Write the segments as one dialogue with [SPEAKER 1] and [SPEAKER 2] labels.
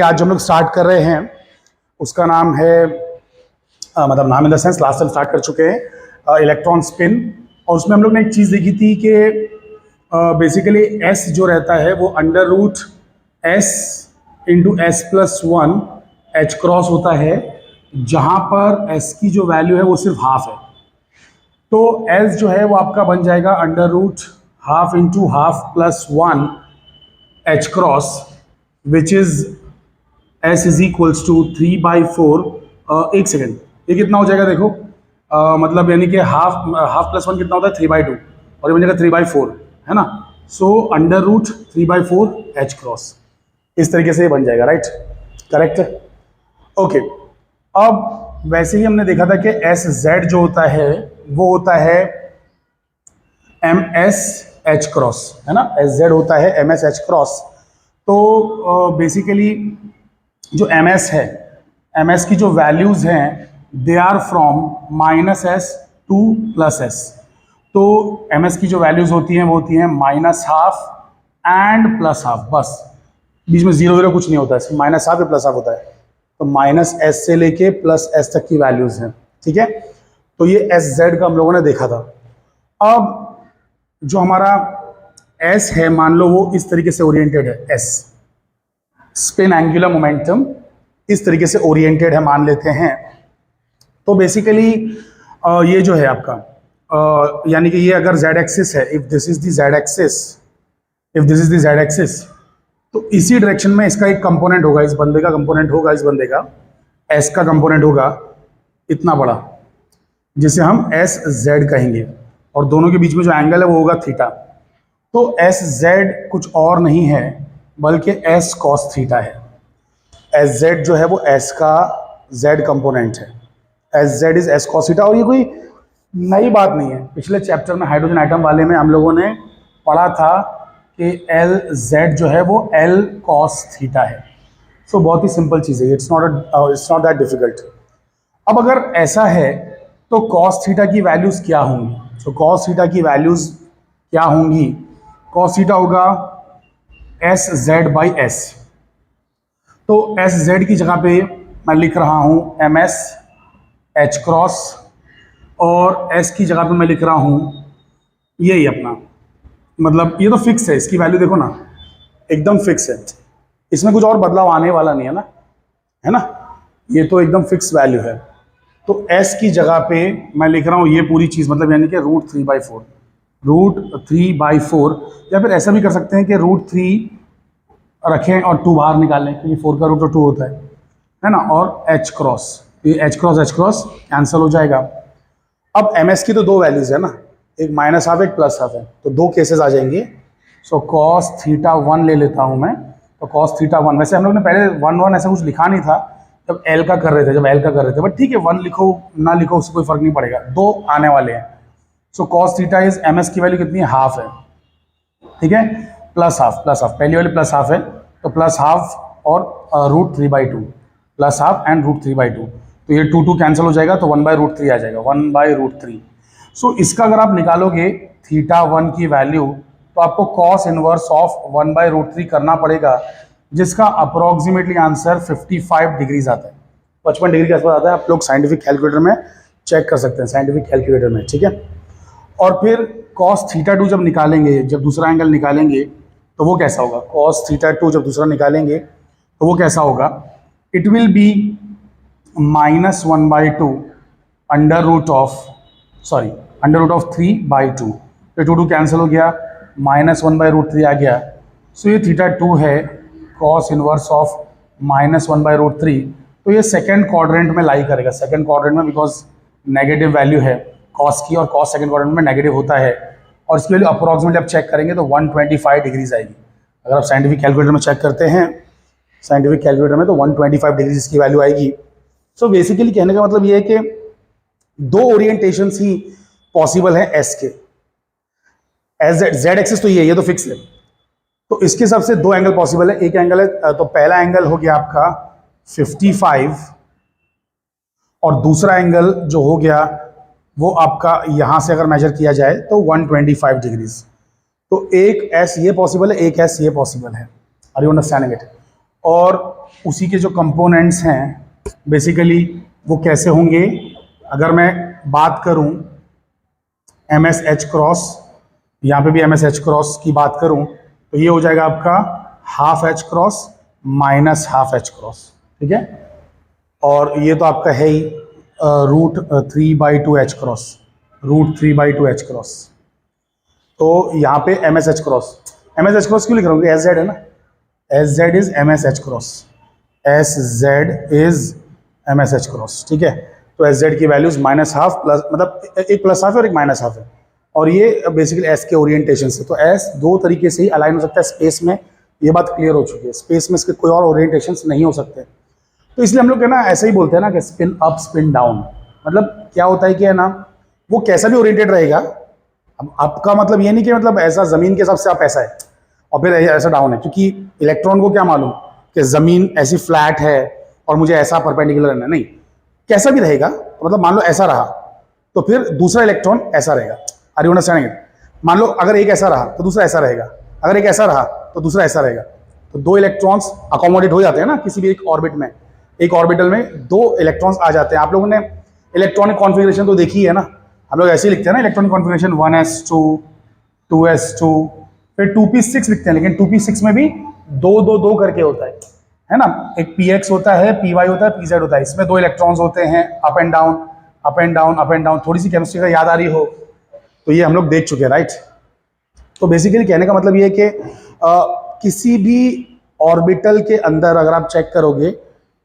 [SPEAKER 1] आज जो हम लोग स्टार्ट कर रहे हैं उसका नाम है मतलब नाम in the sense last time start कर चुके हैं इलेक्ट्रॉन स्पिन। और उसमें हम लोग ने एक चीज़ देखी थी कि बेसिकली एस जो रहता है वो under root S into S plus one H cross होता है, जहाँ पर एस की जो वैल्यू है वो सिर्फ हाफ है। तो एस जो है वो आपका बन जाएगा under root half into half plus one H cross, which is S is equals to 3/4। एक सेकेंड, ये कितना हो जाएगा देखो, मतलब यानी कि हाफ प्लस वन कितना होता है 3/2 और ये बन जाएगा 3/4, है ना। So under root 3/4 H cross, इस तरीके से ये बन जाएगा, राइट, करेक्ट। ओके, अब वैसे ही हमने देखा था कि एस जेड जो होता है वो होता है एम एस एच क्रॉस, है ना। एस जेड होता है एम एस एच क्रॉस। तो बेसिकली जो ms है, ms की जो वैल्यूज हैं they are from -s to +s। तो ms की जो वैल्यूज होती हैं वो होती हैं -½ एंड +½ बस, बीच में 0 कुछ नहीं होता है, सिर्फ -½ या +½ होता है। तो -s से लेके +s तक की वैल्यूज हैं, ठीक है। तो ये sz का हम लोगों ने देखा था। अब जो हमारा s है, मान लो वो इस तरीके से ओरिएंटेड है, s स्पिन एंगुलर मोमेंटम इस तरीके से ओरिएंटेड है मान लेते हैं। तो बेसिकली ये जो है आपका यानी कि ये अगर z एक्सिस है, if this is the z axis, if this is the z axis, तो इसी डायरेक्शन में इसका एक कंपोनेंट होगा, इस बंदे का कंपोनेंट होगा, इस बंदे का s का कंपोनेंट होगा इतना बड़ा, जिसे हम एस जेड कहेंगे, और दोनों के बीच में जो एंगल है वो होगा थीटा। तो एस जेड कुछ और नहीं है बल्कि एस कॉस थीटा है। एस जेड जो है वो एस का जेड कंपोनेंट है, S Z is S cos theta. और ये कोई नई बात नहीं है, पिछले चैप्टर में हाइड्रोजन आइटम वाले में हम लोगों ने पढ़ा था कि एल जेड जो है वो एल कॉस थीटा है। सो बहुत ही सिंपल चीज़ है, इट्स नॉट दैट डिफिकल्ट। अब अगर ऐसा है तो कॉस थीटा की वैल्यूज़ क्या होंगी? सो कॉस थीटा की वैल्यूज़ क्या होंगी? कॉस थीटा होगा एस जेड बाई एस। तो एस जेड की जगह पे मैं लिख रहा हूँ एम एस एच क्रॉस, और एस की जगह पे मैं लिख रहा हूँ यही अपना, मतलब ये तो फिक्स है, इसकी वैल्यू देखो ना एकदम फिक्स है, इसमें कुछ और बदलाव आने वाला नहीं है ना, है ना, ये तो एकदम फिक्स वैल्यू है। तो एस की जगह पे मैं लिख रहा हूँ ये पूरी चीज़, मतलब यानी कि रूट 3/4, या फिर ऐसा भी कर सकते हैं कि √3 रखें और 2 बाहर निकालें, क्योंकि 4 का रूट तो 2 होता है ना। और एच क्रॉस, ये एच क्रॉस कैंसिल हो जाएगा। अब एम एस की तो दो वैल्यूज है ना, एक -½ एक +½ है, तो दो केसेस आ जाएंगे। सो cos θ1 ले लेता हूँ मैं। तो cos θ1, वैसे हम लोग ने पहले 1 ऐसा कुछ लिखा नहीं था जब L का कर रहे थे, बट ठीक है 1 लिखो ना लिखो उससे कोई फर्क नहीं पड़ेगा, दो आने वाले हैं। सो cos θ इज एम एस की वैल्यू कितनी है? हाफ है, ठीक है, +½ पहली वाली +½ है, तो +½ और √3/2, +½ एंड √3/2, तो ये 2 कैंसिल हो जाएगा, तो 1/√3 आ जाएगा, 1/√3। सो इसका अगर आप निकालोगे θ1 की वैल्यू, तो आपको cos इनवर्स ऑफ 1/√3 करना पड़ेगा, जिसका अप्रोक्सीमेटली आंसर 55 डिग्रीज आता है, 55 डिग्री के आसपास आता है। आप लोग साइंटिफिक कैलकुलेटर में चेक कर सकते हैं, साइंटिफिक कैलकुलेटर में, ठीक है। और फिर cos θ2 जब निकालेंगे, जब दूसरा एंगल निकालेंगे तो वो कैसा होगा? cos θ2 जब दूसरा निकालेंगे तो वो कैसा होगा? It will be -1/2 under root of 3/2, तो 2 कैंसिल हो गया, -1/√3 आ गया। सो ये θ2 है cos इनवर्स ऑफ -1/√3। तो ये सेकेंड क्वाड्रेंट में लाई करेगा, सेकेंड क्वाड्रेंट में, बिकॉज नेगेटिव वैल्यू है cos की, और cos सेकेंड क्वाड्रेंट में नेगेटिव होता है, और इसकी वैल्यू अप्रोक्सीमेटली आप चेक करेंगे तो 125 डिग्रीज आएगी। अगर आप साइंटिफिक कैलकुलेटर में चेक करते हैं, साइंटिफिक कैलकुलेटर में, तो 125 डिग्रीज इसकी वैल्यू आएगी। सो बेसिकली कहने का मतलब ये है कि दो ओरिएंटेशंस ही पॉसिबल है एस के। एस जेड एक्सिस तो ये तो फिक्स है, तो इसके हिसाब से दो एंगल पॉसिबल है। एक एंगल है, तो पहला एंगल हो गया आपका 55, और दूसरा एंगल जो हो गया वो आपका यहां से अगर मेजर किया जाए तो 125 डिग्रीज। तो एक एस ये पॉसिबल है, एक एस ये पॉसिबल है। Are you understanding it? और उसी के जो कंपोनेंट्स हैं बेसिकली वो कैसे होंगे। अगर मैं बात करूं एम एस एच क्रॉस, यहाँ पे भी एम एस एच क्रॉस की बात करूं तो ये हो जाएगा आपका half H cross minus half H cross, ठीक है। और ये तो आपका है ही √3/2 एच क्रॉस, √3/2 एच क्रॉस। तो यहाँ पे एम एस एच क्रॉस क्यों लिख रहा हूँ? एस जेड है ना, S Z is M S H cross, S Z is M S H cross, ठीक है। तो एस जेड की वैल्यूज माइनस हाफ प्लस, मतलब एक प्लस हाफ है और एक माइनस हाफ है, और ये बेसिकली एस के ओरिएंटेशन से। तो एस दो तरीके से ही अलाइन हो सकता है स्पेस में, ये बात क्लियर हो चुकी है। स्पेस में इसके कोई और ओरिएंटेशन नहीं हो सकते, तो इसलिए हम लोग है ना ऐसे ही बोलते हैं ना कि स्पिन अप स्पिन डाउन। मतलब क्या होता है कि है ना, वो कैसा भी ओरिएंटेड रहेगा। अब आपका मतलब ये नहीं कि मतलब ऐसा जमीन के हिसाब से आप ऐसा है और फिर ऐसा डाउन है, क्योंकि इलेक्ट्रॉन को क्या मालूम कि जमीन ऐसी फ्लैट है और मुझे ऐसा परपेंडिकुलर रहना, नहीं, कैसा भी रहेगा। तो मतलब मान लो ऐसा रहा तो फिर दूसरा इलेक्ट्रॉन ऐसा रहेगा। Are you understanding it? मान लो अगर एक ऐसा रहा तो दूसरा ऐसा रहेगा, अगर एक ऐसा रहा तो दूसरा ऐसा रहेगा। तो दो इलेक्ट्रॉन्स अकोमोडेट हो जाते हैं ना किसी भी एक ऑर्बिट में, एक ऑर्बिटल में दो इलेक्ट्रॉन्स आ जाते हैं। आप लोगों ने इलेक्ट्रॉनिक कॉन्फ़िगरेशन तो देखी है ना, हम लोग ऐसे ही लिखते हैं ना इलेक्ट्रॉनिक कॉन्फ़िगरेशन 1s2 2s2 फिर 2p6 लिखते हैं, लेकिन 2p6 में भी 2 करके होता है ना। एक px होता है, py होता है, pz होता है। इसमें दो इलेक्ट्रॉन्स होते हैं, up and down up and down up and down. थोड़ी सी केमिस्ट्री का याद आ रही हो तो ये हम लोग देख चुके हैं, राइट। तो बेसिकली कहने का मतलब ये है कि किसी भी ऑर्बिटल के अंदर अगर आप चेक करोगे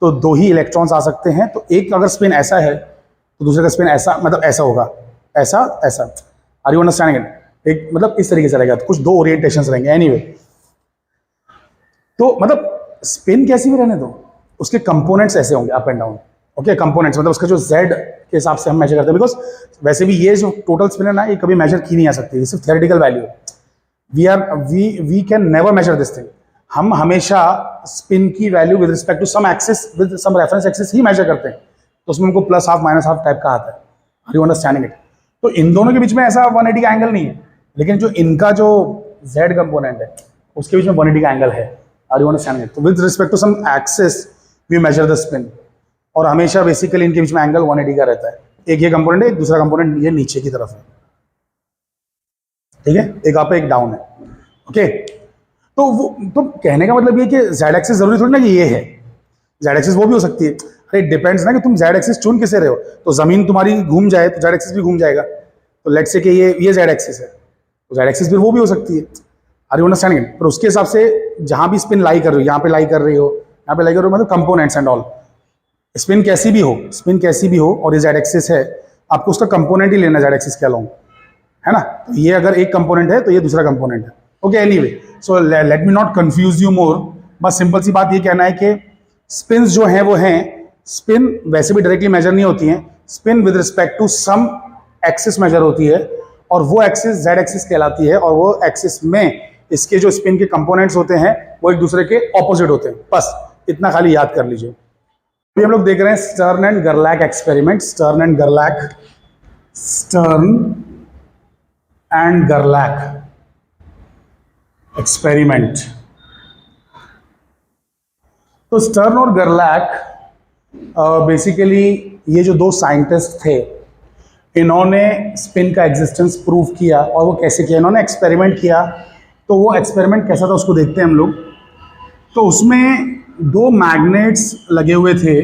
[SPEAKER 1] तो दो ही इलेक्ट्रॉन्स आ सकते हैं। तो एक अगर स्पिन ऐसा है तो दूसरे का स्पिन ऐसा, मतलब ऐसा होगा, ऐसा ऐसा। Are you understanding it? एक मतलब इस तरीके से रहेगा, तो कुछ दो ओरिएंटेशंस रहेंगे एनीवे। तो मतलब स्पिन कैसी भी रहने दो, उसके कंपोनेंट्स ऐसे होंगे up and down. Okay, components मतलब उसका जो जेड के हिसाब से हम मेजर करते हैं, बिकॉज वैसे भी ये जो टोटल स्पिन है ना, ये कभी मेजर की नहीं जा सकती, ये सिर्फ थ्योरेटिकल वैल्यू है। We can never measure this thing. हम हमेशा स्पिन की value with respect to some axis, with some reference axis ही मेजर करते हैं। तो उसमें हमको plus half minus half type का आता है। Are you understanding it? तो इन दोनों के बीच में ऐसा 180 का एंगल नहीं है, लेकिन जो इनका जो जेड कंपोनेंट है उसके बीच में 180 का एंगल है। Are you understanding it? तो with respect to some axis we measure the spin, और हमेशा बेसिकली इनके बीच में एंगल 180 का रहता है। एक ये कंपोनेंट है, एक दूसरा कंपोनेंट ये नीचे की तरफ है, ठीक है, एक अप एक डाउन है। ओके, तो वो तो कहने का मतलब ये कि जेड एक्सिस जरूरी थोड़ी ना कि ये है, जेड एक्सिस वो भी हो सकती है। अरे डिपेंड्स ना कि तुम जेड एक्सिस चुन किसे रहे हो। तो जमीन तुम्हारी घूम जाए तो जेड एक्सिस भी घूम जाएगा। तो लेट्स से कि ये जेड एक्सिस है, तो जेड एक्सिस फिर वो भी हो सकती है। Are you understanding? पर उसके हिसाब से जहां भी स्पिन लाई कर रही हो, यहाँ पे लाई कर रही हो, यहाँ पे लाई कर रही हो, मतलब कंपोनेंट्स एंड ऑल, स्पिन कैसी भी हो और ये जेड एक्सिस है, आपको उसका कंपोनेंट ही लेना जेड एक्सिस के अलोंग, है ना। तो ये अगर एक कंपोनेंट है तो ये दूसरा कंपोनेंट है। Okay, anyway, so let me not confuse you more. बस सिंपल सी बात ये कहना है कि स्पिन्स जो हैं वो हैं, स्पिन वैसे भी डायरेक्टली मेजर नहीं होती हैं, spin with respect to some axis measure होती है, और वो एक्सिस जेड एक्सिस कहलाती है। और वो एक्सिस में इसके जो स्पिन के कंपोनेंट्स होते हैं वो एक दूसरे के ऑपोजिट होते हैं। बस इतना खाली याद कर लीजिए। अभी हम लोग देख रहे हैं स्टर्न एंड गरलैक एक्सपेरिमेंट। स्टर्न एंड गरलैक एक्सपेरिमेंट। तो स्टर्न और गरलैक बेसिकली ये जो दो साइंटिस्ट थे, इन्होंने स्पिन का एग्जिस्टेंस प्रूव किया। और वो कैसे किया? इन्होंने एक्सपेरिमेंट किया। तो वो एक्सपेरिमेंट कैसा था उसको देखते हैं हम लोग। तो उसमें दो मैग्नेट्स लगे हुए थे।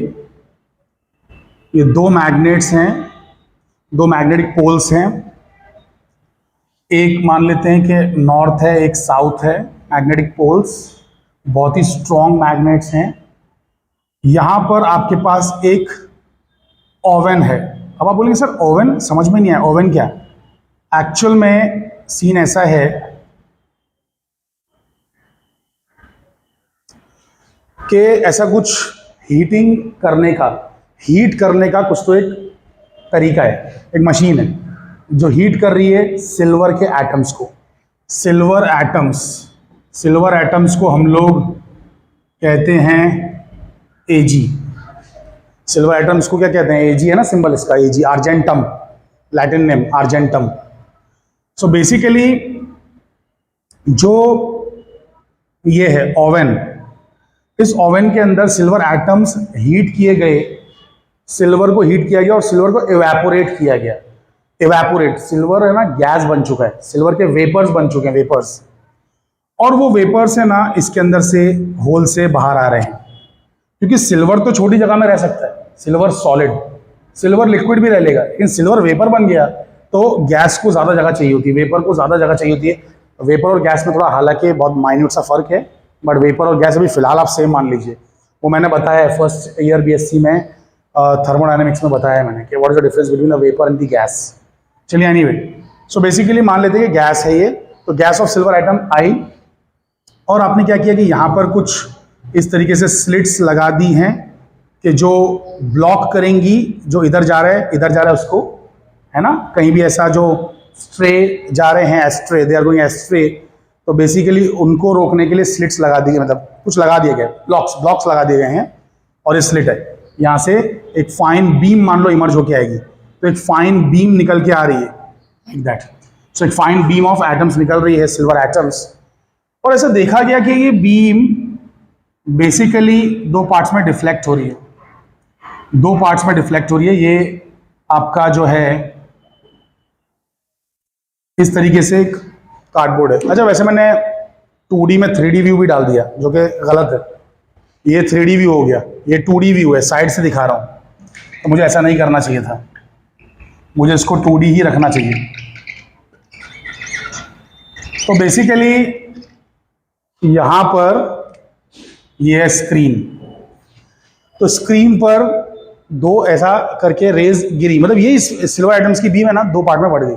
[SPEAKER 1] ये दो मैग्नेट्स हैं, दो मैग्नेटिक पोल्स हैं। एक मान लेते हैं कि नॉर्थ है, एक साउथ है, मैग्नेटिक पोल्स, बहुत ही स्ट्रॉन्ग मैग्नेट्स हैं। यहां पर आपके पास एक ओवन है। अब आप बोलेंगे सर ओवन समझ में नहीं आया, ओवन क्या? एक्चुअल में सीन ऐसा है कि ऐसा कुछ हीट करने का कुछ तो एक तरीका है, एक मशीन है जो हीट कर रही है सिल्वर के एटम्स को। सिल्वर एटम्स को हम लोग कहते हैं Ag। सिल्वर एटम्स को क्या कहते हैं? Ag है ना सिंबल इसका, Ag, argentum, Latin name argentum. So basically जो ये है ओवन, इस ओवन के अंदर सिल्वर एटम्स हीट किए गए, सिल्वर को हीट किया गया और सिल्वर को इवेपोरेट किया गया। इवेपोरेट, सिल्वर है ना गैस बन चुका है, सिल्वर के वेपर्स बन चुके हैं, वेपर्स, और वो वेपर्स है ना इसके अंदर से होल से बाहर आ रहे हैं। क्योंकि सिल्वर तो छोटी जगह में रह सकता है, सिल्वर सॉलिड, सिल्वर लिक्विड भी रह लेगा, लेकिन सिल्वर वेपर बन गया तो गैस को ज्यादा जगह चाहिए होती है, वेपर को ज्यादा जगह चाहिए होती है। वेपर और गैस में थोड़ा हालांकि बहुत माइन्यूट सा फर्क है, बट वेपर और गैस अभी फिलहाल आप सेम मान लीजिए। वो मैंने बताया है फर्स्ट ईयर बीएससी में थर्मोडायनेमिक्स में बताया है मैंने कि what is the difference between the vapour and the gas. चलिए एनीवे, सो बेसिकली मान लेते हैं कि गैस है ये, तो गैस ऑफ सिल्वर आइटम आई, और आपने क्या किया कि यहाँ पर कुछ इस तरीके से स्लिट्स लगा दी हैं कि जो ब्लॉक करेंगी, जो इधर जा रहा है इधर जा रहा है उसको, है ना, कहीं भी ऐसा जो स्ट्रे जा रहे हैं, astray, they are going astray, तो बेसिकली उनको रोकने के लिए स्लिट्स लगा दी गई, मतलब कुछ लगा दिए गए, ब्लॉक्स लगा दिए गए हैं, और ये स्लिट है, यहाँ से एक फाइन बीम मान लो इमर्ज होके आएगी, तो एक फाइन बीम निकल के आ रही है लाइक दैट। सो एक फाइन बीम ऑफ एटम्स निकल रही है, सिल्वर एटम्स, और ऐसा देखा गया कि ये बीम बेसिकली दो पार्ट्स में डिफ्लेक्ट हो रही है, दो पार्ट्स में डिफ्लेक्ट हो रही है। ये आपका जो है इस तरीके से एक कार्डबोर्ड है। अच्छा, वैसे मैंने 2D में 3D व्यू भी डाल दिया, जो कि गलत है, ये 3D व्यू हो गया, ये 2D व्यू है, साइड से दिखा रहा हूं, तो मुझे ऐसा नहीं करना चाहिए था, मुझे इसको 2D ही रखना चाहिए। तो बेसिकली यहां पर ये है स्क्रीन, तो स्क्रीन पर दो ऐसा करके रेज गिरी, मतलब ये सिल्वर एटम्स की बीम है ना दो पार्ट में बढ़ गई।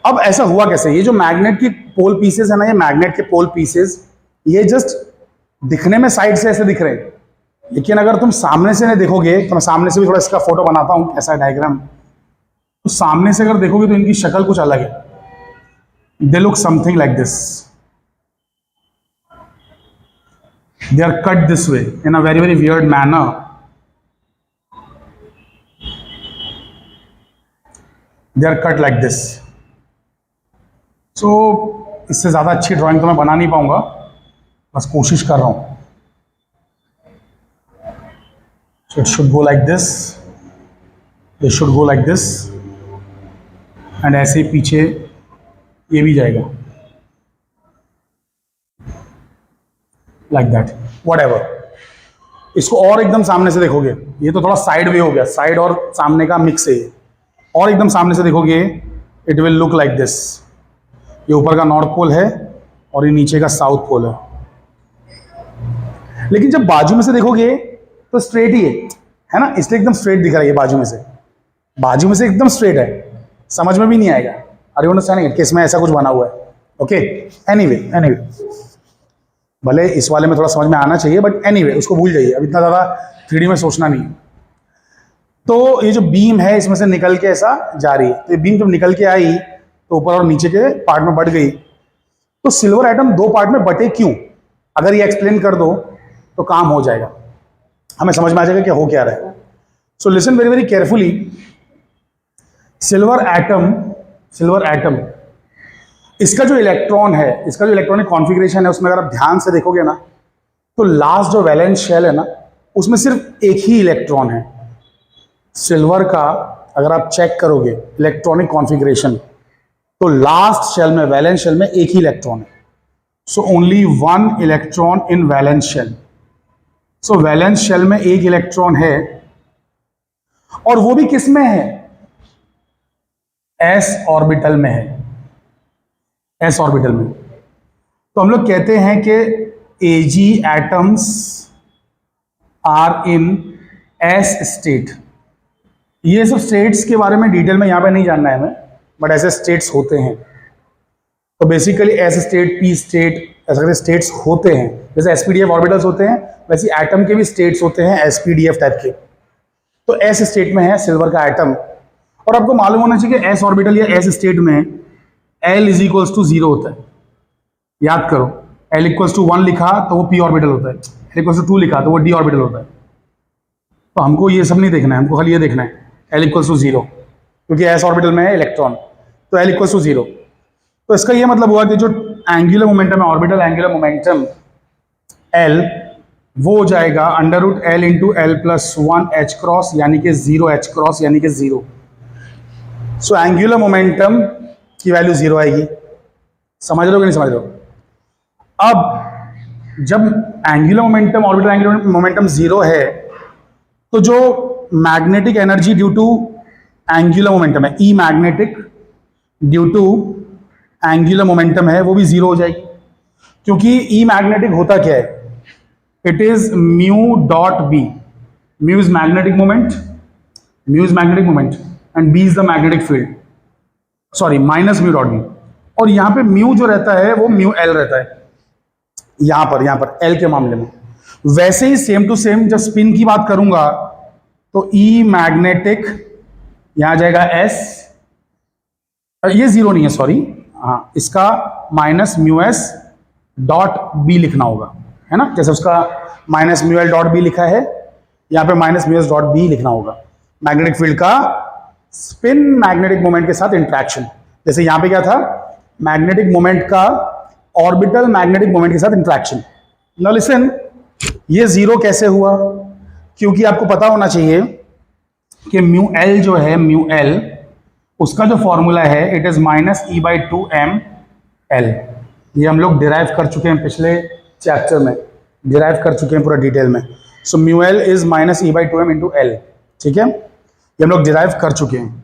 [SPEAKER 1] अब ऐसा हुआ कैसे? ये जो मैग्नेट की पोल पीसेस है ना, ये मैग्नेट के पोल पीसेस, ये जस्ट दिखने में साइड से ऐसे दिख रहे हैं, लेकिन अगर तुम सामने से नहीं देखोगे, तो मैं सामने से भी थोड़ा इसका फोटो बनाता हूं, ऐसा डायग्राम, तो सामने से अगर देखोगे तो इनकी शक्ल कुछ अलग है, they look something like this, they are cut this way in a very weird manner. They are cut like this. So इससे ज़्यादा अच्छी ड्राइंग तो मैं बना नहीं पाऊंगा, बस कोशिश कर रहा हूं। So it should go like this, it should go like this, and ऐसे ही पीछे ये भी जाएगा like that, whatever। इसको और एकदम सामने से देखोगे, ये तो थोड़ा साइड वे हो गया, साइड और सामने का मिक्स है, और एकदम सामने से देखोगे it will look like this. ये ऊपर का नॉर्थ पोल है और ये नीचे का साउथ पोल है, लेकिन जब बाजू में से देखोगे तो स्ट्रेट ही है ना, इसलिए एकदम स्ट्रेट दिख रहा है ये बाजू में से एकदम स्ट्रेट है, समझ में भी नहीं आएगा, अरे अंडरस्टैंडिंग कि इसमें ऐसा कुछ बना हुआ है। ओके, एनीवे भले इस वाले में थोड़ा समझ में आना चाहिए, बट एनीवे उसको भूल जाइए, अब इतना ज़्यादा 3D में सोचना नहीं। तो ये जो बीम है इसमें से निकल के ऐसा जा रही है, तो ये बीम जब निकल के आई तो ऊपर और नीचे के पार्ट में बढ़ गई। तो सिल्वर एटम दो पार्ट में बटे क्यों? अगर ये एक्सप्लेन कर दो तो काम हो जाएगा, हमें समझ में आ जाएगा कि हो क्या रहा है। So listen very carefully. Silver atom इसका जो इलेक्ट्रॉन है, इसका जो इलेक्ट्रॉनिक कॉन्फ़िगरेशन है, उसमें अगर आप ध्यान से देखोगे ना, तो लास्ट जो वैलेंस शेल है ना, उसमें सिर्फ एक ही इलेक्ट्रॉन है। सिल्वर का अगर आप चेक करोगे इलेक्ट्रॉनिक कॉन्फ़िगरेशन, तो लास्ट शेल में, वैलेंस शेल में एक ही इलेक्ट्रॉन है। So only one electron in valence shell. So valence shell में एक इलेक्ट्रॉन है, और वो भी किस में है? एस ऑर्बिटल में है, एस ऑर्बिटल में। तो हम लोग कहते हैं कि Ag atoms are in S state. ये सब स्टेट्स के बारे में डिटेल में यहां पे नहीं जानना है हमें, बट ऐसे स्टेट्स होते हैं। तो basically S state, P state, ऐसे करके स्टेट्स होते हैं। जैसे एसपीडीएफ ऑर्बिटल्स होते हैं, वैसे एटम के भी स्टेट्स होते हैं एसपीडीएफ टाइप के। तो एस स्टेट में है सिल्वर का एटम, और आपको मालूम होना चाहिए कि एस ऑर्बिटल या एस स्टेट में L इज इक्वल्स टू 0 होता है। याद करो, L इक्वल्स टू 1 लिखा तो वो p ऑर्बिटल होता है, L इक्वल्स टू 2 लिखा तो वो d ऑर्बिटल होता है। तो हमको ये सब नहीं देखना है, हमको खाली ये देखना है L इक्वल्स टू 0, क्योंकि s ऑर्बिटल में है इलेक्ट्रॉन, तो L इक्वल्स टू 0। तो इसका ये मतलब हुआ कि जो एंगुलर मोमेंटम है, ऑर्बिटल एंगुलर मोमेंटम L, वो हो जाएगा √L into L plus 1 h यानी कि 0 h यानी कि 0। सो एंगुलर मोमेंटम की वैल्यू 0 आएगी। समझ रहे हो कि नहीं समझ रहे हो? अब जब angular momentum, orbital angular momentum 0 है, तो जो magnetic energy due to angular momentum है, E magnetic due to angular momentum है, वो भी 0 हो जाएगी। क्योंकि ई मैग्नेटिक होता क्या है? It is mu dot B. Mu is magnetic moment, mu is magnetic moment and B is the magnetic field, sorry minus mu dot B. और यहां पे म्यू जो रहता है वो म्यू एल रहता है, यहां पर एल के मामले में। वैसे ही सेम टू सेम जब स्पिन की बात करूंगा तो ई मैग्नेटिक यहां जाएगा एस, ये 0 नहीं है सॉरी, हाँ, इसका minus mu S dot B लिखना होगा, है ना? जैसे उसका minus mu L dot B लिखा है, यहां पे minus mu S dot B लिखना होगा। मैग्नेटिक फील्ड का स्पिन मैग्नेटिक मोमेंट के साथ इंट्रैक्शन। जैसे यहां पे क्या था? मैग्नेटिक मोमेंट का ऑर्बिटल मैग्नेटिक मोमेंट के साथ इंट्रैक्शन। नाउ लिसन, ये 0 कैसे हुआ? क्योंकि आपको पता होना चाहिए कि म्यू एल जो है, म्यू एल, उसका जो फॉर्मूला है it is minus E/2m L। ये हम लोग डिराइव कर चुके हैं पिछले चैप्टर में, डिराइव कर चुके हैं पूरा डिटेल में। So mu L is minus E/2m into L, ठीक है? ये हम लोग डिराइव कर चुके हैं।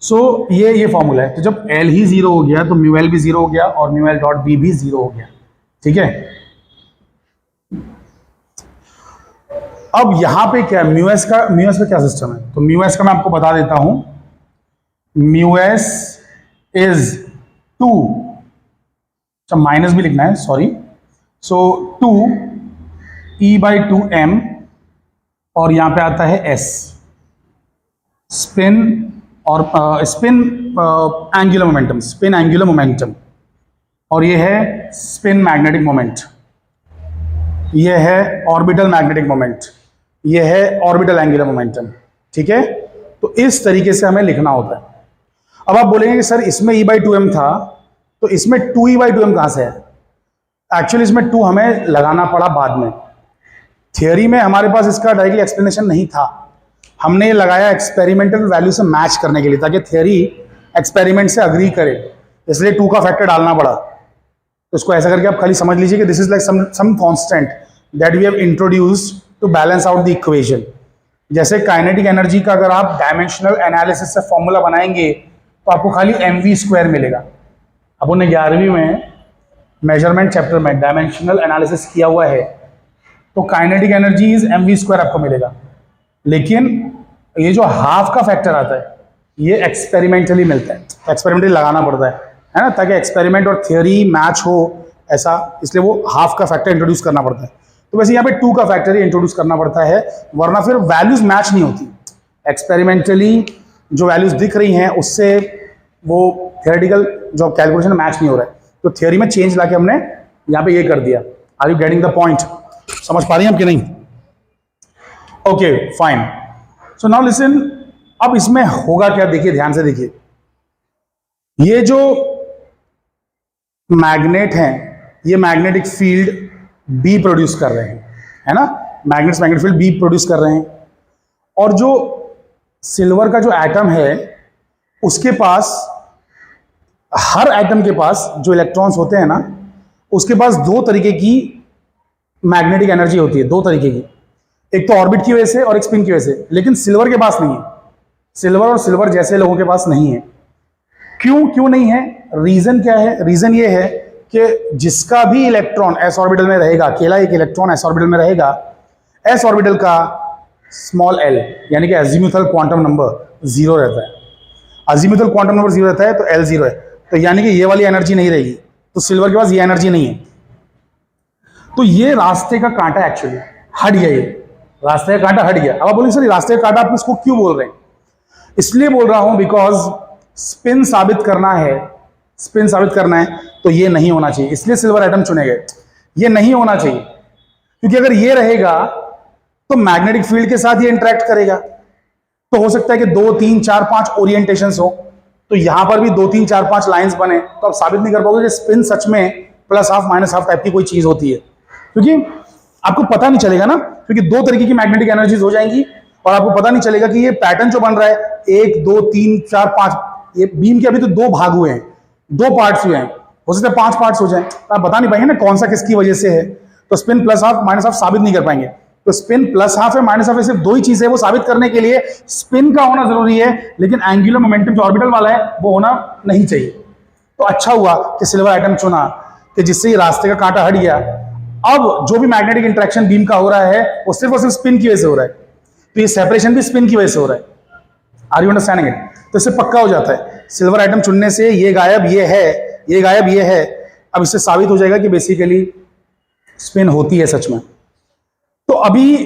[SPEAKER 1] सो ये फॉर्मूला है। तो जब एल ही 0 हो गया तो म्यू एल भी 0 हो गया और म्यू एल डॉट बी भी 0 हो गया, ठीक है? अब यहां पे क्या है? म्यू एस का क्या सिस्टम है? तो म्यू एस का मैं आपको बता देता हूं। म्यू एस इज 2, अच्छा माइनस भी लिखना है, सॉरी। सो 2 E/2m और यहां पे आता है S, स्पिन और spin angular momentum, spin angular momentum, और ये है स्पिन मैग्नेटिक मोमेंट, ये है ऑर्बिटल मैग्नेटिक मोमेंट, ये है ऑर्बिटल एंगुलर मोमेंटम, ठीक है? तो इस तरीके से हमें लिखना होता है। अब आप बोलेंगे कि सर इसमें E/2m था, तो इसमें 2E/2m कहां से है? एक्चुअली इसमें 2 हमें लगाना पड़ा बाद में। थियोरी में हमारे पास इसका डायरेक्टली एक्सप्लेनेशन नहीं था, हमने लगाया एक्सपेरिमेंटल वैल्यू से मैच करने के लिए, ताकि थियोरी एक्सपेरिमेंट से अग्री करे, इसलिए 2 का फैक्टर डालना पड़ा। तो इसको ऐसा करके आप खाली समझ लीजिए कि this is like some constant that we have introduced to balance out the equation. जैसे काइनेटिक एनर्जी का अगर आप डायमेंशनल एनालिसिस से फॉर्मूला बनाएंगे तो आपको खाली mv² मिलेगा। अपन ने 11वीं में मेजरमेंट चैप्टर में डायमेंशनल एनालिसिस किया हुआ है, तो काइनेटिक एनर्जी इज mv² आपको मिलेगा। लेकिन ये जो हाफ का फैक्टर आता है ये एक्सपेरिमेंटली मिलता है, एक्सपेरिमेंटली लगाना पड़ता है ना, ताकि एक्सपेरिमेंट और थियोरी मैच हो, ऐसा, इसलिए वो हाफ का फैक्टर इंट्रोड्यूस करना पड़ता है। तो वैसे यहाँ पे 2 का फैक्टर ही इंट्रोड्यूस करना पड़ता है, वरना फिर वैल्यूज मैच नहीं होती। एक्सपेरिमेंटली जो वैल्यूज दिख रही हैं उससे वो थियोरेटिकल जो कैलकुलेशन मैच नहीं हो रहा है, तो थियोरी में चेंज लाके हमने यहाँ पे ये कर दिया। Are you getting the point? समझ पा रही हैं हम कि नहीं? Okay fine. So now listen, अब इसमें होगा क्या? देखिए, ध्यान से देखिए, ये जो मैग्नेट हैं ये मैग्नेटिक फील्ड बी प्रोड्यूस कर रहे हैं, है ना? मैग्नेटिक फील्ड बी प्रोड्यूस कर रहे हैं, और जो सिल्वर का जो एटम है उसके पास, हर एटम के पास जो इलेक्ट्रॉन्स होते हैं ना, उसके पास 2 तरीके की मैग्नेटिक एनर्जी होती है, 2 तरीके की, एक तो ऑर्बिट की वजह से और एक स्पिन की वजह से। लेकिन सिल्वर के पास नहीं है, सिल्वर और सिल्वर जैसे लोगों के पास नहीं है। क्यों नहीं है? रीजन क्या है? रीजन ये है कि जिसका भी इलेक्ट्रॉन s ऑर्बिटल में रहेगा, अकेला एक इलेक्ट्रॉन s ऑर्बिटल में रहेगा, s ऑर्बिटल का स्मॉल l यानी कि अजीमुथल क्वांटम नंबर 0 रहता है। अजीमुथल क्वांटम नंबर 0 रहता है तो l 0 है, तो यानी कि ये वाली एनर्जी नहीं रहेगी, तो सिल्वर के पास ये एनर्जी नहीं है। तो ये रास्ते का कांटा एक्चुअली हट गया, ये रास्ते का कांटा हट गया। अब आप बोलेंगे सर रास्ते का कांटा आप इसको क्यों बोल रहे हैं? इसलिए बोल रहा हूं बिकॉज स्पिन साबित करना है, स्पिन साबित करना है तो ये नहीं होना चाहिए, इसलिए सिल्वर एटम चुने गए। ये नहीं होना चाहिए क्योंकि अगर ये रहेगा तो मैग्नेटिक फील्ड के साथ ये इंटरेक्ट करेगा, तो हो सकता है कि 2, 3, 4, 5 ओरिएंटेशंस हो, तो यहां पर भी 2, 3, 4, 5 लाइंस बने, तो आप साबित नहीं कर पाओगे कि स्पिन सच में +½ -½ टाइप की कोई चीज होती है। क्योंकि आपको पता नहीं चलेगा ना, क्योंकि दो तरीके की मैग्नेटिक एनर्जीज हो जाएंगी और आपको पता नहीं चलेगा कि ये पैटर्न जो बन रहा है 1 2 3 4 5, ये बीम के अभी तो 2 भाग हुए हैं, 2 पार्ट्स हुए हैं, हो सकता है 5 पार्ट्स हो जाए, तो आप बता नहीं पाएंगे ना कौन सा किसकी वजह से है। तो spin plus half minus half साबित नहीं कर पाएंगे। तो स्पिन प्लस हाफ है माइनस हाफ है, सिर्फ 2 ही चीजें, वो साबित करने के लिए स्पिन का होना जरूरी है, लेकिन एंगुलर मोमेंटम जो ऑर्बिटल वाला है वो होना नहीं चाहिए। तो अच्छा हुआ कि सिल्वर एटम चुना, कि जिससे ही रास्ते का कांटा हट गया। अब जो भी मैग्नेटिक इंटरेक्शन बीम का हो रहा है वो सिर्फ और सिर्फ स्पिन की वजह से हो रहा है, तो ये सेपरेशन भी स्पिन की वजह से हो रहा है। Are you understanding it? तो इससे पक्का हो जाता है सिल्वर एटम चुनने से ये गायब ये है, ये गायब ये है। अब इससे साबित हो जाएगा कि बेसिकली स्पिन होती है सच में। तो अभी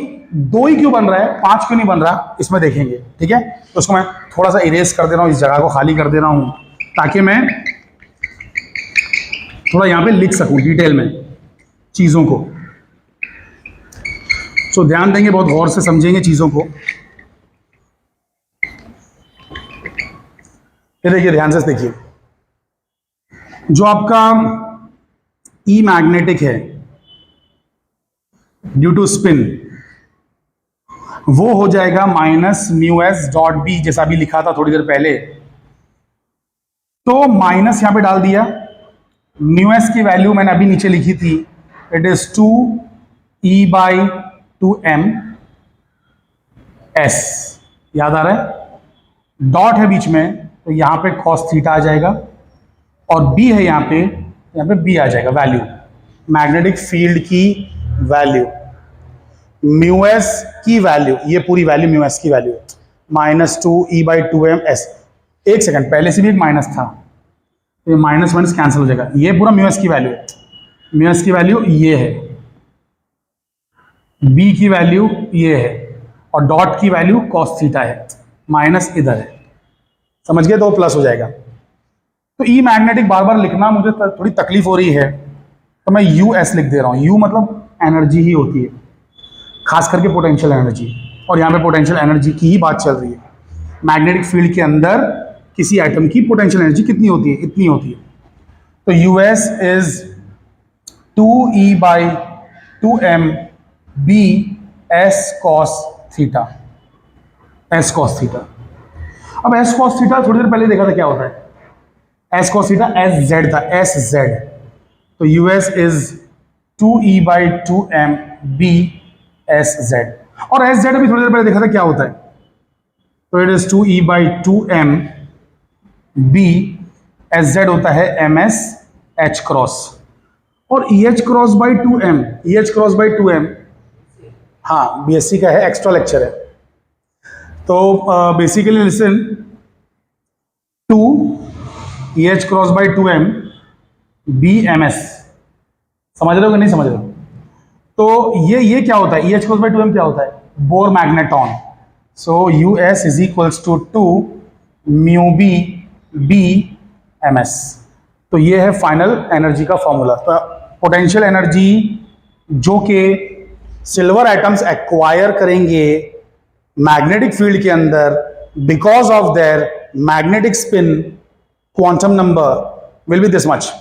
[SPEAKER 1] 2 ही क्यों बन रहा है, 5 क्यों नहीं बन रहा, इसमें देखेंगे, ठीक है। तो उसको मैं थोड़ा सा इरेज कर दे रहा हूं, इस जगह को खाली कर दे रहा हूं ताकि मैं थोड़ा यहां पे लिख सकूं डिटेल में चीजों को। तो ध्यान देंगे, बहुत गौर से समझेंगे चीजों को। ये देखिए, ध्यान से देखिए, जो आपका ई मैग्नेटिक है ड्यू टू स्पिन, वो हो जाएगा minus mu S dot B, जैसा अभी लिखा था थोड़ी देर पहले। तो माइनस यहां पे डाल दिया, म्यू एस की वैल्यू मैंने अभी नीचे लिखी थी, इट इज 2E/2m s, याद आ रहा है, डॉट है बीच में, तो यहां पे cos थीटा आ जाएगा, और b है यहां पे b आ जाएगा, वैल्यू मैग्नेटिक फील्ड की वैल्यू, म्यू एस की वैल्यू, ये पूरी वैल्यू म्यू एस की वैल्यू है, -2E/2m s। एक सेकंड, पहले से भी एक माइनस था, तो ये माइनस माइनस कैंसिल हो जाएगा, ये पूरा म्यू एस की वैल्यू है। म्यू एस की वैल्यू ये है, b की वैल्यू ये है, और डॉट की वैल्यू cos थीटा है, माइनस इधर है, समझ गए, तो प्लस हो जाएगा। तो ई मैग्नेटिक बार बार लिखना मुझे थोड़ी तकलीफ हो रही है, तो मैं US लिख दे रहा हूं। U मतलब एनर्जी ही होती है, खास करके पोटेंशियल एनर्जी, और यहां पे पोटेंशियल एनर्जी की ही बात चल रही है। मैग्नेटिक फील्ड के अंदर किसी एटम की पोटेंशियल एनर्जी कितनी होती है, इतनी होती है। तो US is 2E/2m b s cos theta, s cos theta. अब s cos थीटा थोड़ी देर पहले देखा था क्या होता है, s cos थीटा sz था, sz। तो US is 2E/2m b sz, और sz अभी थोड़ी देर पहले देखा था क्या होता है, तो it is 2E/2m b, sz होता है ms h क्रॉस, और EH cross by 2m, EH cross by 2m, हाँ बीएससी का है, एक्स्ट्रा लेक्चर है। तो basically listen, 2 EH cross by 2m BMS, समझ रहे हो कि नहीं समझ रहे हो? तो ये क्या होता है, EH क्रॉस बाई 2m क्या होता है, Bohr magneton. So US is equals to 2 mu B BMS। तो ये है फाइनल एनर्जी का फॉर्मूला। तो पोटेंशियल एनर्जी जो कि सिल्वर एटम्स एक्वायर करेंगे मैग्नेटिक फील्ड के अंदर because of their magnetic spin, quantum number will be this much.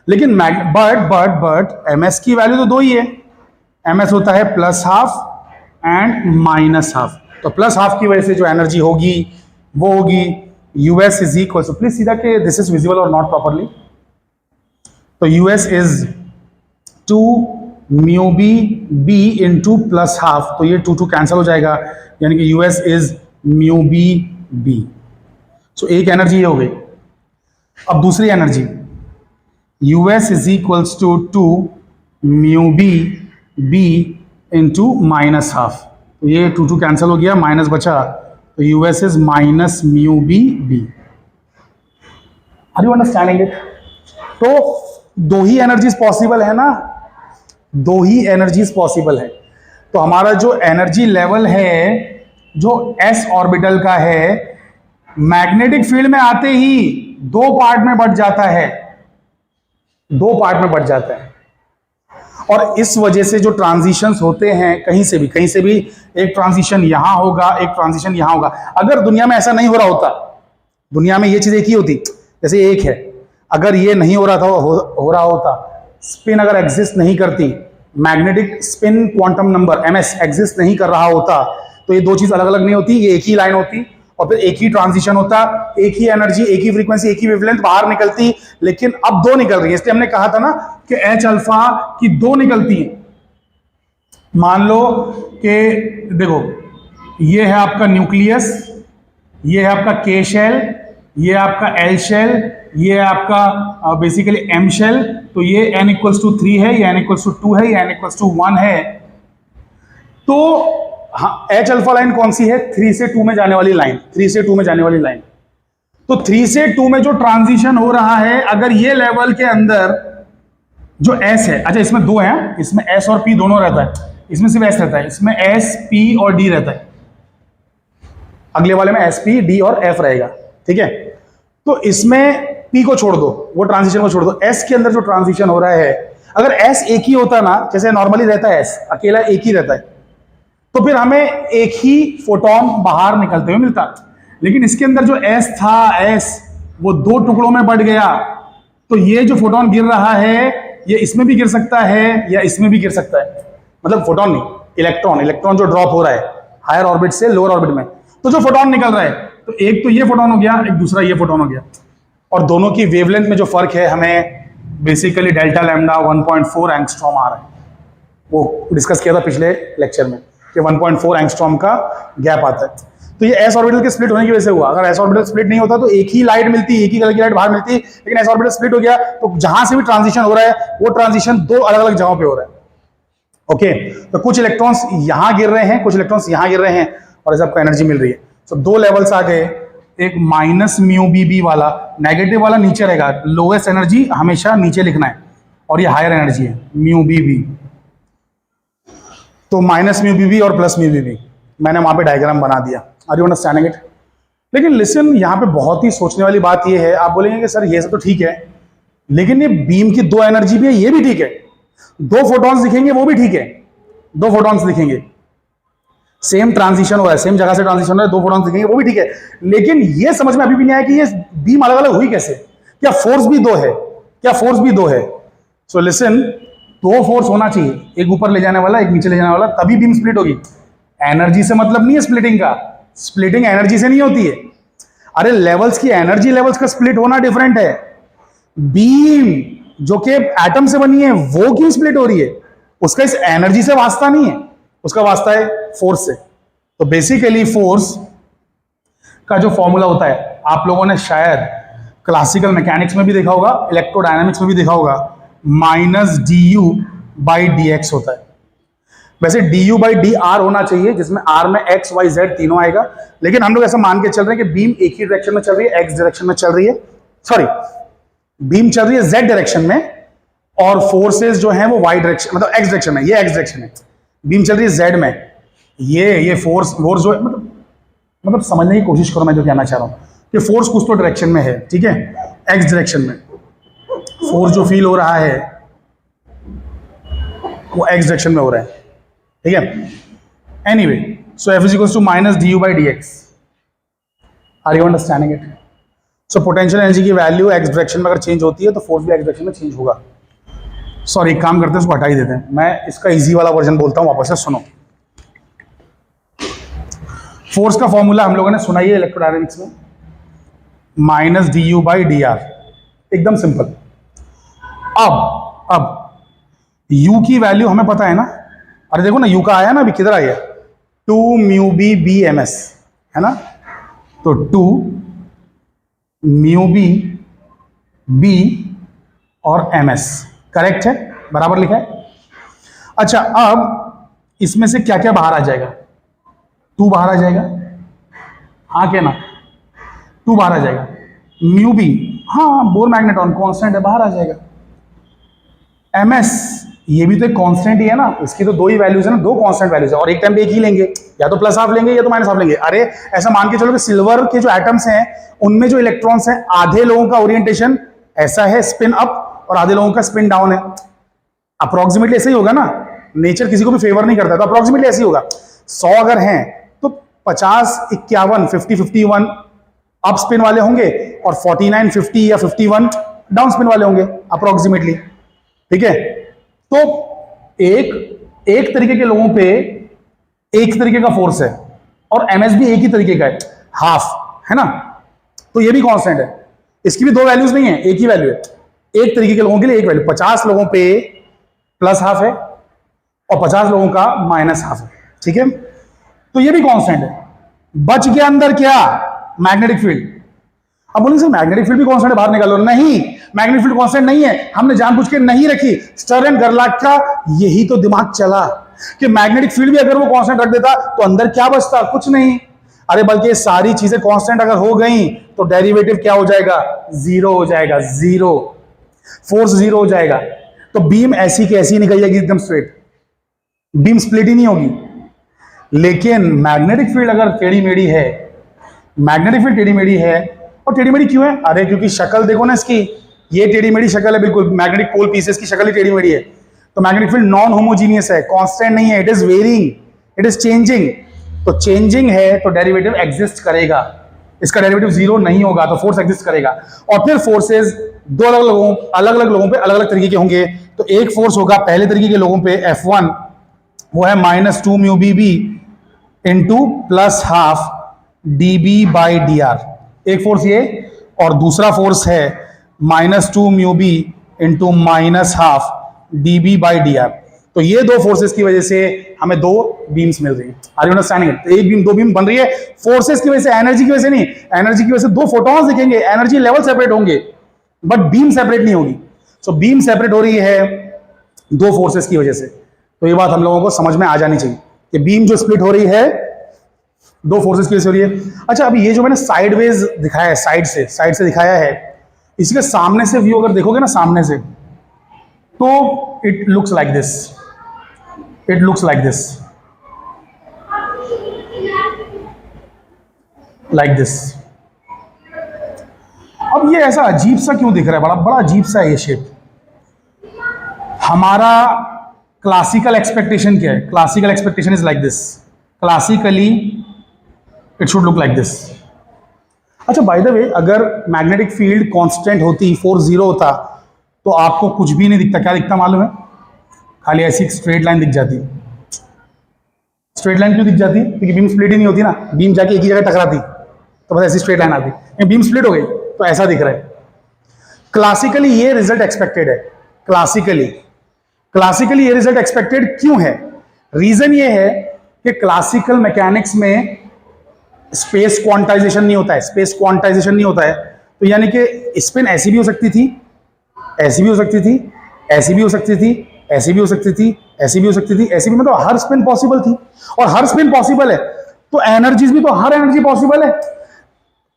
[SPEAKER 1] लेकिन बट एमएस की वैल्यू तो 2 ही है, एमएस होता है plus half and minus half. तो प्लस हाफ की वजह से जो एनर्जी होगी वो होगी US is equal, so please सीधा के दिस इज विजिबल और नॉट प्रॉपरली। तो US is 2 mu B into plus half, तो ये 2 कैंसिल हो जाएगा, यानी कि US is mu B. So एक एनर्जी हो गई। अब दूसरी energy, US is equals to 2 mu B into minus half, तो ये 2 कैंसिल हो गया, माइनस बचा, तो US is minus mu B. Are you understanding it? तो 2 ही एनर्जीज पॉसिबल है ना, 2 ही एनर्जीज पॉसिबल है। तो हमारा जो एनर्जी लेवल है जो s ऑर्बिटल का है, मैग्नेटिक फील्ड में आते ही 2 पार्ट में बढ़ जाता है, 2 पार्ट में बढ़ जाता है। और इस वजह से जो ट्रांजिशंस होते हैं कहीं से भी एक ट्रांजिशन यहां होगा, एक ट्रांजिशन यहां होगा। अगर दुनिया में ऐसा नहीं हो रहा होता, दुनिया में ये चीज एक ही होती, जैसे एक है, अगर ये नहीं हो रहा था, हो रहा होता, स्पिन अगर एग्जिस्ट नहीं करती, magnetic spin quantum number ms exist नहीं कर रहा होता तो ये दो चीज अलग अलग नहीं होती, ये एक ही लाइन होती और फिर एक ही ट्रांजिशन होता, एक ही एनर्जी, एक ही फ्रीक्वेंसी, एक ही वेवलेंथ बाहर निकलती। लेकिन अब दो निकल रही है, इसलिए हमने कहा था ना कि एच अल्फा की दो निकलती है। मान लो कि देखो ये है आपका न्यूक्लियस, ये है आपका के शेल, ये आपका एल शेल, ये है आपका बेसिकली एम शेल। तो ये n इक्वल्स टू 3 है, ये n इक्वल्स टू 2 है, ये n इक्वल्स टू 1 है। तो हाँ, एच अल्फा लाइन कौन सी है? 3 से 2 में जाने वाली लाइन, 3 से 2 में जाने वाली लाइन। तो 3 से 2 में जो ट्रांजिशन हो रहा है, अगर ये लेवल के अंदर जो S है, अच्छा इसमें दो है, इसमें S और P दोनों रहता है, इसमें सिर्फ S रहता है, इसमें S P और D रहता है, अगले वाले में S P D और F रहेगा, ठीक है। तो इसमें P को छोड़ दो, वो ट्रांजिशन को छोड़ दो, S के अंदर जो ट्रांजिशन हो रहा है, अगर S एक ही होता ना, जैसे नॉर्मली रहता है S अकेला एक ही रहता है, तो फिर हमें एक ही फोटोन बाहर निकलते हुए मिलता। लेकिन इसके अंदर जो S था, S वो दो टुकड़ों में बढ़ गया, तो ये जो फोटोन गिर रहा है ये इसमें भी गिर सकता है या इसमें भी गिर सकता है, मतलब फोटोन नहीं, इलेक्ट्रॉन, इलेक्ट्रॉन जो ड्रॉप हो रहा है हायर ऑर्बिट से लोअर ऑर्बिट में, तो जो फोटोन निकल रहा है, तो एक तो ये फोटोन हो गया, एक दूसरा ये फोटोन हो गया, और दोनों की वेवलेंथ में जो फर्क है हमें बेसिकली डेल्टा लैम्डा 1.4 एंगस्ट्रॉम आ रहा है। वो डिस्कस किया था पिछले लेक्चर में कि 1.4 एंगस्ट्रॉम का गैप आता है। तो ये एस ऑर्बिटल के स्प्लिट होने की वजह से हुआ। अगर एस ऑर्बिटल स्प्लिट नहीं होता तो एक ही लाइट मिलती, एक ही कलर की लाइट बाहर मिलती, लेकिन एस ऑर्बिटल स्प्लिट हो गया तो जहां से भी ट्रांजिशन हो रहा है वो ट्रांजिशन दो अलग अलग जगहों पे हो रहा है। ओके, तो कुछ इलेक्ट्रॉन्स यहां गिर रहे हैं, कुछ इलेक्ट्रॉन्स यहां गिर रहे हैं, और इसे आपको एनर्जी मिल रही है। तो दो लेवल्स आ गए, एक माइनस म्यू बी बी वाला, नेगेटिव वाला नीचे रहेगा, लोएस्ट एनर्जी हमेशा नीचे लिखना है, और ये हायर एनर्जी है म्यू बी बी। तो माइनस म्यू बी बी और प्लस म्यू बी बी, मैंने वहां पे डायग्राम बना दिया। Are you understanding it? लेकिन लिसन, यहाँ पे बहुत ही सोचने वाली बात ये है, आप बोलेंगे कि सर ये सब तो ठीक है, लेकिन ये बीम की दो एनर्जी भी है, ये भी ठीक है, दो फोटॉन्स दिखेंगे वो भी ठीक है, दो फोटॉन्स दिखेंगे, सेम ट्रांजिशन हो रहा है, सेम जगह से ट्रांजिशन हो रहा है, दो फोटॉन्स दिखेंगे वो भी ठीक है, लेकिन ये समझ में अभी भी नहीं आया कि ये बीम अलग अलग हुई कैसे? क्या फोर्स भी दो है? क्या फोर्स भी दो है? सो लिसन, दो फोर्स होना चाहिए, एक ऊपर ले जाने वाला, एक नीचे ले जाने वाला, तभी बीम स्प्लिट होगी। एनर्जी से मतलब नहीं है स्प्लिटिंग का, स्प्लिटिंग एनर्जी से नहीं होती है। अरे लेवल्स की एनर्जी लेवल्स का स्प्लिट होना डिफरेंट है। बीम जो कि एटम से बनी है वो क्यों स्प्लिट हो रही है? उसका इस एनर्जी से वास्ता नहीं है, उसका वास्ता है फोर्स से। तो बेसिकली फोर्स का जो फॉर्मूला होता है, आप लोगों ने शायद क्लासिकल मैकेनिक्स में भी देखा होगा, इलेक्ट्रोडायनामिक्स में भी देखा होगा, minus D U by D x होता है। वैसे D U by D are होना चाहिए, जिसमें आर में एक्स वाई जेड तीनों आएगा, लेकिन हम लोग ऐसा मान के चल रहे हैं कि बीम एक ही डायरेक्शन में चल रही है, एक्स डायरेक्शन में चल रही है, सॉरी बीम चल रही है जेड डायरेक्शन में, और फोर्सेस जो है वो वाई डायरेक्शन, मतलब एक्स डायरेक्शन में, ये एक्स डायरेक्शन है, बीम चल रही है जेड में। ये फोर्स जो है, मतलब समझने की कोशिश करो मैं जो कहना चाह रहा हूं कि फोर्स कुछ तो डायरेक्शन में है, ठीक है, एक्स डायरेक्शन में फोर्स जो फील हो रहा है वो एक्स डायरेक्शन में हो रहा है, ठीक है। Anyway, so F is equals to minus D U by D X. Are you understanding it? So potential energy की वैल्यू एक्स डायरेक्शन में अगर चेंज होती है तो फोर्स भी एक्स डायरेक्शन में चेंज होगा। सॉरी, एक काम करते हैं, उसको हटा ही देते हैं, मैं इसका इजी वाला वर्जन बोलता हूं, वापस से सुनो। फोर्स का फॉर्मूला हम लोगों ने सुना ही है इलेक्ट्रोडायनेमिक्स में, minus D U by D are, एकदम सिंपल। अब u की वैल्यू हमें पता है ना, अरे देखो ना u का आया ना, अभी किधर आ गया, 2 mu B B M S है ना, तो 2 म्यू बी बी और एम एस, करेक्ट है, बराबर लिखा है। अच्छा, अब इसमें से क्या क्या बाहर आ जाएगा? 2 बाहर आ जाएगा, हाँ क्या ना, 2 बाहर आ जाएगा, म्यू बी, हाँ बोर मैग्नेटॉन कांस्टेंट है, बाहर आ जाएगा। ms, ये भी तो एक कांस्टेंट ही है ना, इसकी तो दो ही वैल्यूज है ना, दो कांस्टेंट वैल्यूज है, और एक टाइम पे एक ही लेंगे, या तो प्लस हाफ लेंगे या तो माइनस हाफ लेंगे। अरे ऐसा मान के चलो कि सिल्वर के जो एटम्स हैं उनमें जो इलेक्ट्रॉन्स हैं, आधे लोगों का ओरिएंटेशन ऐसा है स्पिन अप और आधे लोगों का स्पिन डाउन है, अप्रोक्सीमेटली ऐसे ही होगा ना, नेचर किसी को भी फेवर नहीं करता, तो अप्रोक्सीमेटली ऐसे ही होगा। 100 अगर हैं तो 50, 51, 50, 51 अप स्पिन वाले होंगे और 49, 50 या 51 डाउन स्पिन वाले होंगे अप्रोक्सीमेटली, ठीक है। तो एक तरीके के लोगों पे एक तरीके का फोर्स है और ms भी एक ही तरीके का है, हाफ, है ना। तो ये भी कांस्टेंट है, इसकी भी दो वैल्यूज नहीं है, एक ही वैल्यू है। एक तरीके के लोगों के लिए एक वैल्यू, 50 लोगों पे प्लस हाफ है और 50 लोगों का माइनस हाफ है, ठीक है। तो ये भी कांस्टेंट है। बच गया अंदर क्या, मैग्नेटिक फील्ड। अब बोलेंगे सर मैग्नेटिक फील्ड भी कांस्टेंट है, बाहर निकालो। नहीं, मैग्नेटिक फील्ड कांस्टेंट नहीं है, हमने जानबूझ के नहीं रखी। स्टर्न गरलाट का यही तो दिमाग चला कि मैग्नेटिक फील्ड भी अगर वो कांस्टेंट रख देता तो अंदर क्या बचता, कुछ नहीं। अरे बल्कि ये सारी चीजें कांस्टेंट अगर हो गई तो डेरिवेटिव क्या हो जाएगा, जीरो हो जाएगा, जीरो, फोर्स जीरो हो जाएगा। तो बीम ऐसी की ऐसी निकल जाएगी एकदम स्ट्रेट, बीम स्प्लिट ही नहीं होगी। लेकिन मैग्नेटिक फील्ड अगर टेढ़ी मेढ़ी है, मैग्नेटिक फील्ड टेढ़ी मेढ़ी है, और टेढ़ी मेढ़ी क्यों है, अरे क्योंकि शक्ल देखो ना इसकी, ये टेढ़ी मेढ़ी शक्ल है बिल्कुल, मैग्नेटिक पोल पीसेस की शक्ल ही टेढ़ी मेढ़ी है। तो मैग्नेटिक फील्ड नॉन होमोजीनियस है, कांस्टेंट नहीं है, it is varying, it is changing. तो चेंजिंग है तो डेरिवेटिव एग्जिस्ट करेगा, इसका डेरिवेटिव जीरो नहीं होगा तो फोर्स एग्जिस्ट करेगा। और फिर फोर्सेस दो अलग अलग लोगों पे अलग अलग तरीके के होंगे। तो एक फोर्स होगा पहले तरीके के लोगों पे F1, वो है -2 mu B B into plus half D B by D R, एक फोर्स ये। और दूसरा फोर्स है -2 mu B into minus half D B by D R. तो ये दो फोर्सेस की वजह से हमें दो बीम्स मिल रही है। Are you understanding it? एक बीम, दो बीम बन रही है फोर्सेस की वजह से, एनर्जी की वजह से नहीं। एनर्जी की वजह से दो फोटॉन्स दिखेंगे, एनर्जी लेवल सेपरेट होंगे, बट बीम सेपरेट नहीं होगी। सो बीम सेपरेट हो रही है दो फोर्सेस की वजह से। तो ये बात हम लोगों को समझ में आ जानी चाहिए कि बीम जो स्प्लिट हो रही है दो फोर्सेस की वजह से हो रही है। अच्छा, अभी ये जो मैंने साइडवेज दिखाया है, साइड से दिखाया है, इसके सामने से व्यू अगर देखोगे ना, सामने से, तो it looks like this, it looks like this, like this. अब ये ऐसा अजीब सा क्यों दिख रहा है, बड़ा बड़ा अजीब सा है ये शेप। हमारा क्लासिकल एक्सपेक्टेशन क्या है? Classical expectation is like this, classically it should look like this. अच्छा, बाय द वे, अगर मैग्नेटिक फील्ड कांस्टेंट होती, फोर्स जीरो होता, तो आपको कुछ भी नहीं दिखता। क्या दिखता मालूम है? खाली ऐसी स्ट्रेट लाइन दिख जाती। स्ट्रेट लाइन क्यों दिख जाती? क्योंकि बीम स्प्लिट ही नहीं होती ना, बीम जाके एक ही जगह टकराती तो बस ऐसी स्ट्रेट लाइन आती। बीम स्प्लिट हो गई तो ऐसा दिख रहा है। क्लासिकली ये रिजल्ट एक्सपेक्टेड है, क्लासिकली ये रिजल्ट एक्सपेक्टेड क्यों है? रीजन ये है कि क्लासिकल मैकेनिक्स में स्पेस क्वांटाइजेशन नहीं होता है, स्पेस क्वांटाइजेशन नहीं होता है। तो यानी कि स्पिन ऐसी भी हो सकती थी, ऐसी भी हो सकती थी, ऐसी भी हो सकती थी, ऐसी भी हो सकती थी, ऐसी भी हो सकती थी, ऐसी भी, मतलब हर स्पिन पॉसिबल थी। और हर स्पिन पॉसिबल है तो एनर्जीज भी, तो हर एनर्जी पॉसिबल है।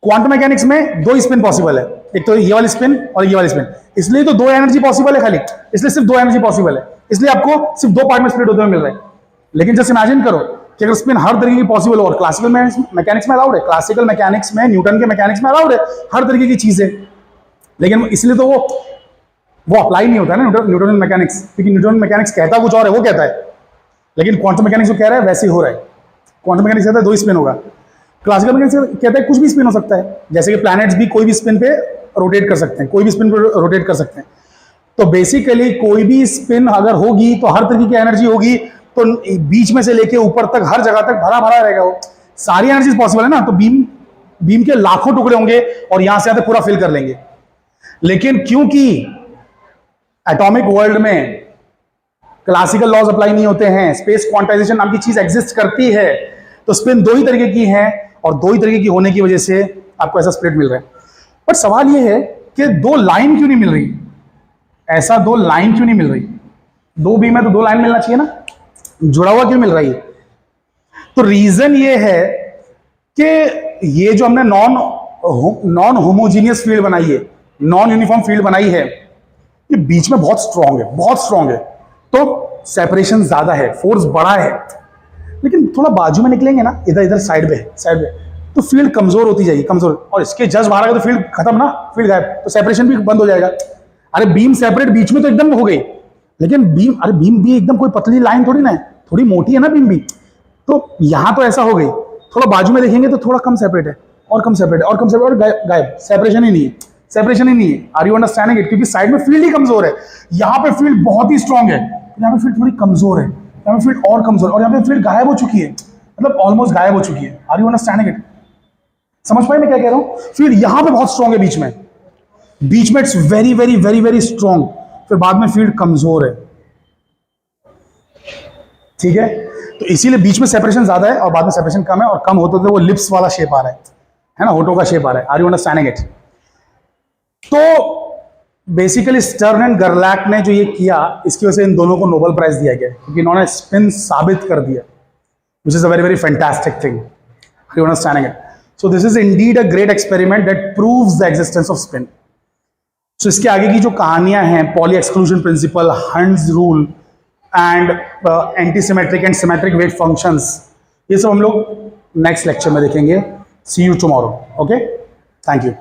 [SPEAKER 1] क्वांटम मैकेनिक्स में दो स्पिन पॉसिबल है, एक तो ये वाली स्पिन और ये वाली स्पिन, इसलिए तो दो एनर्जी पॉसिबल है खाली, इसलिए सिर्फ दो एनर्जी पॉसिबल है, इसलिए आपको सिर्फ दो पार्ट में स्प्लिट होते हुए मिल रहा है। लेकिन जस्ट इमेजिन करो कि अगर स्पिन हर तरीके की पॉसिबल हो, और क्लासिकल मैकेनिक्स में अलाउड है, क्लासिकल मैकेनिक्स में, न्यूटन के मैकेनिक्स में अलाउड है हर तरीके की चीजें, लेकिन इसलिए तो वो अप्लाई नहीं होता है ना न्यूटन मैकेनिक्स, क्योंकि न्यूटन मैकेनिक्स कहता कुछ और है, वो कहता है, लेकिन क्वांटम मैकेनिक्स जो कह रहा है वैसे ही हो रहा है। क्वांटम मैकेनिक्स कहता है दो स्पिन होगा, क्लासिकल मैकेनिक्स कहता है कुछ भी स्पिन हो सकता है, जैसे कि प्लैनेट्स भी कोई भी स्पिन पे रोटेट कर सकते हैं, कोई भी स्पिन पे रोटेट कर सकते हैं। तो बेसिकली कोई भी स्पिन अगर होगी तो हर तरीके की एनर्जी होगी, तो बीच में से लेके ऊपर तक हर जगह तक भरा भरा रहेगा, वो सारी एनर्जीज पॉसिबल है ना। तो बीम के लाखों टुकड़े होंगे और यहां से आते पूरा फिल कर लेंगे। लेकिन क्योंकि एटॉमिक वर्ल्ड में क्लासिकल लॉज अप्लाई नहीं होते हैं, स्पेस क्वांटाइजेशन नाम की चीज एग्जिस्ट करती है, तो स्पिन दो ही तरीके की है और दो ही तरीके की होने की वजह से आपको ऐसा स्प्लिट मिल रहा है। पर सवाल यह है कि दो लाइन क्यों नहीं मिल रही? ऐसा दो लाइन क्यों नहीं मिल रही? दो बीम है तो दो लाइन मिलना चाहिए ना, जुड़ा हुआ क्यों मिल रहा है? तो रीजन ये है कि ये जो हमने नॉन होमोजीनियस फील्ड बनाई है, नॉन यूनिफॉर्म फील्ड बनाई है, ये बीच में बहुत स्ट्रांग है, बहुत स्ट्रांग है, तो सेपरेशन ज्यादा है, फोर्स बड़ा है। लेकिन थोड़ा बाजू में निकलेंगे ना, इधर इधर साइड पे, तो फील्ड कमजोर होती जाएगी, कमजोर, और इसके जस्ट बाहर तो फील्ड खत्म ना, फील्ड गायब, तो सेपरेशन भी बंद हो जाएगा। अरे बीम सेपरेट बीच में तो एकदम हो गई, लेकिन बीम भी एकदम कोई पतली लाइन थोड़ी ना है, थोड़ी मोटी है ना बीम भी, तो यहां तो ऐसा हो गई। थोड़ा बाजू में देखेंगे तो थोड़ा कम सेपरेट है, और कम सेपरेट है, और कम सेपरेट, और गायब, सेपरेशन ही नहीं है, सेपरेशन ही नहीं है। Are you understanding it? क्योंकि साइड में फील्ड ही कमजोर है, यहां पे फील्ड बहुत ही स्ट्रांग है, तो यहाँ पे फील्ड थोड़ी कमजोर है, यहाँ पे फील्ड और कमजोर है, और यहाँ पे फील्ड गायब हो चुकी है, मतलब ऑलमोस्ट गायब हो चुकी है। Are you understanding it? समझ पाए मैं क्या कह रहा हूँ? फील्ड यहाँ पे बहुत स्ट्रॉन्ग है, बीच में it's very very very very strong, फिर बाद में फील्ड कमजोर है। ठीक है, तो इसीलिए बीच में सेपरेशन ज्यादा है और बाद में सेपरेशन कम है, और कम होते होते वो लिप्स वाला शेप आ रहा है ना, होठों का शेप आ रहा है। Are you understanding it? तो बेसिकली स्टर्न एंड गरलैक ने जो ये किया, इसकी वजह से इन दोनों को नोबेल प्राइज दिया गया, क्योंकि इन्होंने स्पिन साबित कर दिया, which is a very very fantastic thing. Are you understanding it? So this is indeed a great experiment that proves the existence of spin. सो इसके आगे की जो कहानियां हैं, Pauli exclusion principle, Hund's rule and anti symmetric and symmetric wave functions, ये सब हम लोग नेक्स्ट लेक्चर में देखेंगे। See you tomorrow. Okay, thank you.